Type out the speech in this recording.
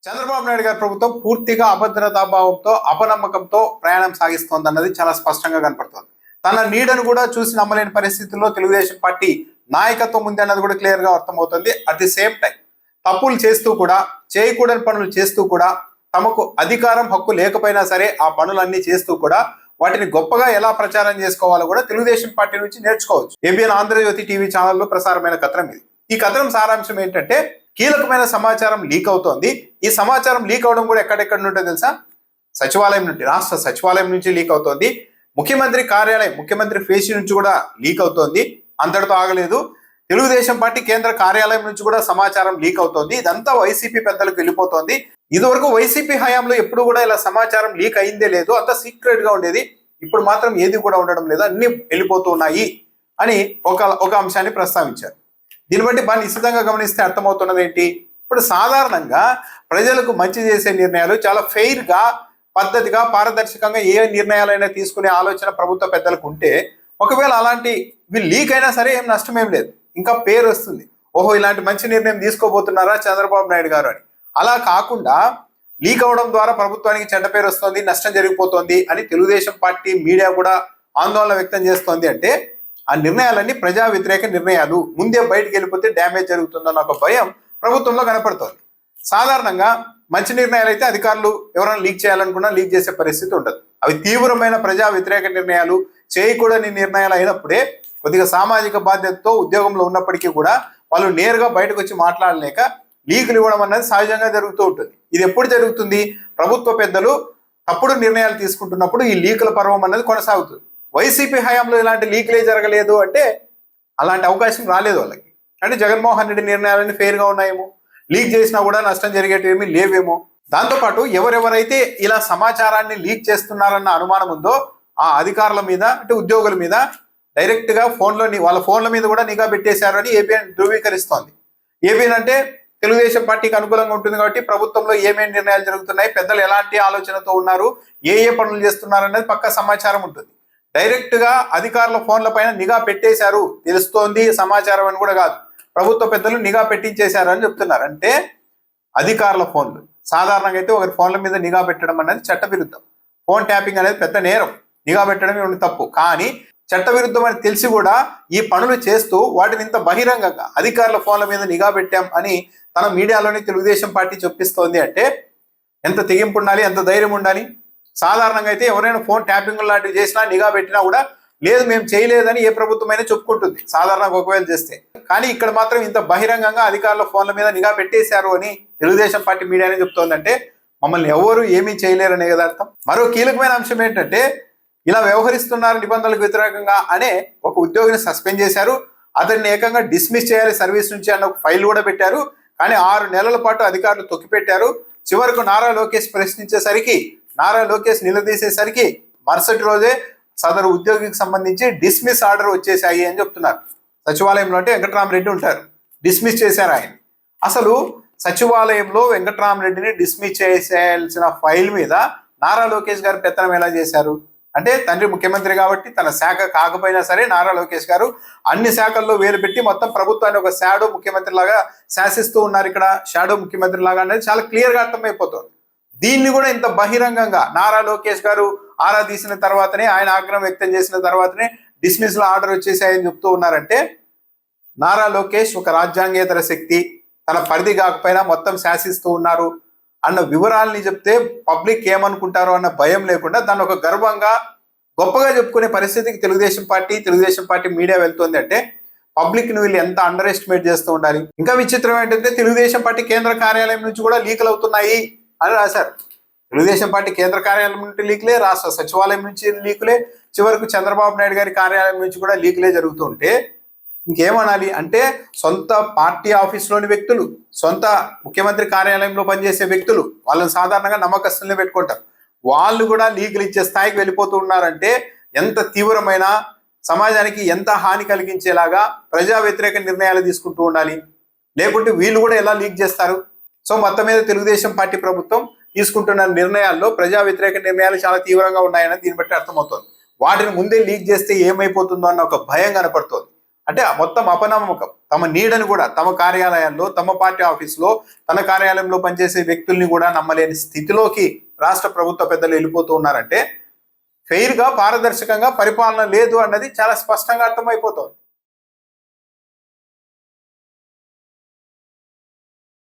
చంద్రబాబు నాయుడు గారి ప్రభుత్వం పూర్తిగా అభద్రతాభావంతో అపనమ్మకంతో ప్రయాణం సాగిస్తోందన్నది చాలా స్పష్టంగా కనపడుతోంది. తన నీడను కూడా చూసి నమ్మలేని పరిస్థితుల్లో తెలుగుదేశం పార్టీ నాయకత్వం ఉంది అన్నది కూడా క్లియర్ గా అర్థమవుతుంది. అట్ ది సేమ్ టైం తప్పులు చేస్తూ కూడా, చేయకూడని పనులు చేస్తూ కూడా, తమకు అధికారం హక్కు లేకపోయినా సరే ఆ పనులన్నీ చేస్తూ కూడా వాటిని గొప్పగా ఎలా ప్రచారం చేసుకోవాలో కూడా తెలుగుదేశం పార్టీ నుంచి నేర్చుకోవచ్చు. ఏబిఎన్ ఆంధ్రజ్యోతి టీవీ ఛానల్లో ప్రసారమైన కథనం ఇది. ఈ కథనం సారాంశం ఏంటంటే, కీలకమైన సమాచారం లీక్ అవుతోంది. ఈ సమాచారం లీక్ అవడం కూడా ఎక్కడెక్కడ నుంటో తెలుసా? సచివాలయం నుండి, రాష్ట్ర సచివాలయం నుంచి లీక్ అవుతోంది. ముఖ్యమంత్రి కార్యాలయం, ముఖ్యమంత్రి ఫేస్ నుంచి కూడా లీక్ అవుతోంది. అంతటితో ఆగలేదు, తెలుగుదేశం పార్టీ కేంద్ర కార్యాలయం నుంచి కూడా సమాచారం లీక్ అవుతోంది. ఇదంతా వైసీపీ పెద్దలకు వెళ్ళిపోతోంది. ఇదివరకు వైసీపీ హయాంలో ఎప్పుడు కూడా ఇలా సమాచారం లీక్ అయిందే లేదు, అంత సీక్రెట్ గా ఉండేది. ఇప్పుడు మాత్రం ఏది కూడా ఉండడం లేదు, అన్ని వెళ్ళిపోతున్నాయి అని ఒక అంశాన్ని ప్రస్తావించారు. దీన్ని బట్టి బాగా నిశ్చితంగా గమనిస్తే అర్థమవుతున్నది ఏంటి? ఇప్పుడు సాధారణంగా ప్రజలకు మంచి చేసే నిర్ణయాలు చాలా ఫెయిర్ గా, పద్ధతిగా, పారదర్శకంగా ఏ నిర్ణయాలైనా తీసుకునే ఆలోచన ప్రభుత్వ పెద్దలకు ఉంటే, ఒకవేళ అలాంటి లీక్ అయినా సరే ఏం నష్టం ఏం లేదు, ఇంకా పేరు వస్తుంది. ఓహో, ఇలాంటి మంచి నిర్ణయం తీసుకోబోతున్నారా చంద్రబాబు నాయుడు గారు అని. అలా కాకుండా లీక్ అవడం ద్వారా ప్రభుత్వానికి చెడ్డ పేరు వస్తుంది, నష్టం జరిగిపోతుంది అని తెలుగుదేశం పార్టీ మీడియా కూడా ఆందోళన వ్యక్తం చేస్తోంది. అంటే ఆ నిర్ణయాలన్నీ ప్రజా వ్యతిరేక నిర్ణయాలు, ముందే బయటకు వెళ్ళిపోతే డ్యామేజ్ జరుగుతుందన్న ఒక భయం ప్రభుత్వంలో కనపడుతోంది. సాధారణంగా మంచి నిర్ణయాలు అయితే అధికారులు ఎవరైనా లీక్ చేయాలనుకున్నా లీక్ చేసే పరిస్థితి ఉండదు. అవి తీవ్రమైన ప్రజా వ్యతిరేక నిర్ణయాలు, చేయకూడని నిర్ణయాలు అయినప్పుడే కొద్దిగా సామాజిక బాధ్యతతో ఉద్యోగంలో ఉన్నప్పటికీ కూడా వాళ్ళు నేరుగా బయటకు వచ్చి మాట్లాడలేక లీకులు ఇవ్వడం అనేది సహజంగా జరుగుతూ ఉంటుంది. ఇది ఎప్పుడు జరుగుతుంది? ప్రభుత్వ పెద్దలు తప్పుడు నిర్ణయాలు తీసుకుంటున్నప్పుడు ఈ లీకుల పర్వం అనేది కొనసాగుతుంది. వైసీపీ హయాంలో ఇలాంటి లీకులే జరగలేదు అంటే అలాంటి అవకాశం రాలేదు వాళ్ళకి. అంటే జగన్మోహన్ రెడ్డి నిర్ణయాలన్నీ ఫెయిర్గా ఉన్నాయేమో, లీక్ చేసినా కూడా నష్టం జరిగేటివేమీ లేవేమో. దాంతోపాటు ఎవరెవరైతే ఇలా సమాచారాన్ని లీక్ చేస్తున్నారన్న అనుమానం ఉందో ఆ అధికారుల మీద, అంటే ఉద్యోగుల మీద డైరెక్ట్ గా వాళ్ళ ఫోన్ల మీద కూడా నిఘా పెట్టేశారు అని ఏబిఎన్ ధృవీకరిస్తోంది. ఏబిఎన్ అంటే తెలుగుదేశం పార్టీకి అనుకూలంగా ఉంటుంది కాబట్టి ప్రభుత్వంలో ఏమేమి నిర్ణయాలు జరుగుతున్నాయి, పెద్దలు ఎలాంటి ఆలోచనతో ఉన్నారు, ఏ పనులు చేస్తున్నారు అనేది పక్కా సమాచారం ఉంటుంది. డైరెక్ట్ గా అధికారుల ఫోన్ల పైన నిఘా పెట్టేశారు తెలుస్తోంది, సమాచారం అని కూడా కాదు, ప్రభుత్వ పెద్దలు నిఘా పెట్టించేశారు అని చెప్తున్నారు. అంటే అధికారుల ఫోన్లు, సాధారణంగా అయితే ఒకరి ఫోన్ల మీద నిఘా పెట్టడం అనేది చట్టవిరుద్ధం. ఫోన్ ట్యాపింగ్ అనేది పెద్ద నేరం, నిఘా పెట్టడమే తప్పు. కానీ చట్టవిరుద్ధం అని తెలిసి కూడా ఈ పనులు చేస్తూ వాటిని ఇంత బహిరంగంగా అధికారుల ఫోన్ల మీద నిఘా పెట్టాం అని తన మీడియాలోని తెలుగుదేశం పార్టీ చెప్పిస్తోంది. అంటే ఎంత తెగింపు ఉండాలి, ఎంత ధైర్యం ఉండాలి. సాధారణంగా అయితే ఎవరైనా ఫోన్ ట్యాపింగ్ లాంటివి చేసినా, నిఘా పెట్టినా కూడా లేదు మేము చేయలేదని ఏ ప్రభుత్వమైనా చెప్పుకుంటుంది సాధారణంగా ఒకవేళ చేస్తే. కానీ ఇక్కడ మాత్రం ఇంత బహిరంగంగా అధికారుల ఫోన్ల మీద నిఘా పెట్టేశారు అని తెలుగుదేశం పార్టీ మీడియానే చెప్తోందంటే మమ్మల్ని ఎవరు ఏమీ చేయలేరనే కదా అర్థం. మరో కీలకమైన అంశం ఏంటంటే, ఇలా వ్యవహరిస్తున్నారు నిబంధనలకు వ్యతిరేకంగా అనే ఒక ఉద్యోగిని సస్పెండ్ చేశారు. అతన్ని ఏకంగా డిస్మిస్ చేయాలి సర్వీస్ నుంచి అన్న ఒక ఫైల్ కూడా పెట్టారు. కానీ 6 నెలల పాటు అధికారులు తొక్కిపెట్టారు. చివరకు నారా లోకేష్ ప్రశ్నించేసరికి, నారా లోకేష్ నిలదీసేసరికి మరుసటి రోజే సదరు ఉద్యోగికి సంబంధించి డిస్మిస్ ఆర్డర్ వచ్చేసాయి అని చెప్తున్నారు. సచివాలయంలో అంటే వెంకటరామరెడ్డి ఉంటారు, డిస్మిస్ చేశారు ఆయన. అసలు సచివాలయంలో వెంకటరామరెడ్డిని డిస్మిస్ చేసేయాల్సిన ఫైల్ మీద నారా లోకేష్ గారు పెత్తనం ఎలా చేశారు? అంటే తండ్రి ముఖ్యమంత్రి కాబట్టి తన శాఖ కాకపోయినా సరే నారా లోకేష్ గారు అన్ని శాఖల్లో వేలు పెట్టి మొత్తం ప్రభుత్వాన్ని ఒక షాడో ముఖ్యమంత్రి లాగా శాసిస్తూ ఉన్నారు. ఇక్కడ షాడో ముఖ్యమంత్రి లాగా అనేది చాలా క్లియర్ గా అర్థమైపోతుంది. దీన్ని కూడా ఇంత బహిరంగంగా నారా లోకేష్ గారు ఆరా తీసిన తర్వాతనే, ఆయన ఆగ్రహం వ్యక్తం చేసిన తర్వాతనే డిస్మిస్ లో ఆర్డర్ వచ్చేసాయని చెప్తూ ఉన్నారంటే నారా లోకేష్ ఒక రాజ్యాంగేతర శక్తి, తన పరిధి కాకపోయినా మొత్తం శాసిస్తూ ఉన్నారు అన్న వివరాలని చెప్తే పబ్లిక్ ఏమనుకుంటారో అన్న భయం లేకుండా దాన్ని ఒక గర్వంగా, గొప్పగా చెప్పుకునే పరిస్థితికి తెలుగుదేశం పార్టీ మీడియా వెళ్తుంది. అంటే పబ్లిక్ ని వీళ్ళు ఎంత అండర్ ఎస్టిమేట్ చేస్తూ ఉండాలి. ఇంకా విచిత్రం ఏంటంటే, తెలుగుదేశం పార్టీ కేంద్ర కార్యాలయం నుంచి కూడా లీకులు అవుతున్నాయి అని రాశారు. తెలుగుదేశం పార్టీ కేంద్ర కార్యాలయం నుంచి లీకులే, రాష్ట్ర సచివాలయం నుంచి లీకులే, చివరకు చంద్రబాబు నాయుడు గారి కార్యాలయం నుంచి కూడా లీకులే జరుగుతుంటే ఇంకేమనాలి? అంటే సొంత పార్టీ ఆఫీస్లోని వ్యక్తులు, సొంత ముఖ్యమంత్రి కార్యాలయంలో పనిచేసే వ్యక్తులు, వాళ్ళని సాధారణంగా నమ్మకస్తుల్ని పెట్టుకుంటారు, వాళ్ళు కూడా లీకులు ఇచ్చే స్థాయికి వెళ్ళిపోతూ ఉన్నారంటే ఎంత తీవ్రమైన, సమాజానికి ఎంత హాని కలిగించేలాగా ప్రజా వ్యతిరేక నిర్ణయాలు తీసుకుంటూ ఉండాలి. లేకుంటే వీళ్ళు కూడా ఎలా లీక్ చేస్తారు? సో మొత్తం మీద తెలుగుదేశం పార్టీ ప్రభుత్వం తీసుకుంటున్న నిర్ణయాల్లో ప్రజా వ్యతిరేక నిర్ణయాలు చాలా తీవ్రంగా ఉన్నాయని దీన్ని బట్టి అర్థమవుతుంది. వాటిని ముందే లీక్ చేస్తే ఏమైపోతుందో అన్న ఒక భయం కనపడుతోంది. అంటే మొత్తం అపనమ్మకం. తమ నీడని కూడా తమ కార్యాలయాల్లో, తమ పార్టీ ఆఫీసులో, తన కార్యాలయంలో పనిచేసే వ్యక్తుల్ని కూడా నమ్మలేని స్థితిలోకి రాష్ట్ర ప్రభుత్వ పెద్దలు వెళ్ళిపోతూ ఉన్నారంటే ఫెయిర్ గా, పారదర్శకంగా పరిపాలన లేదు అన్నది చాలా స్పష్టంగా అర్థమైపోతుంది.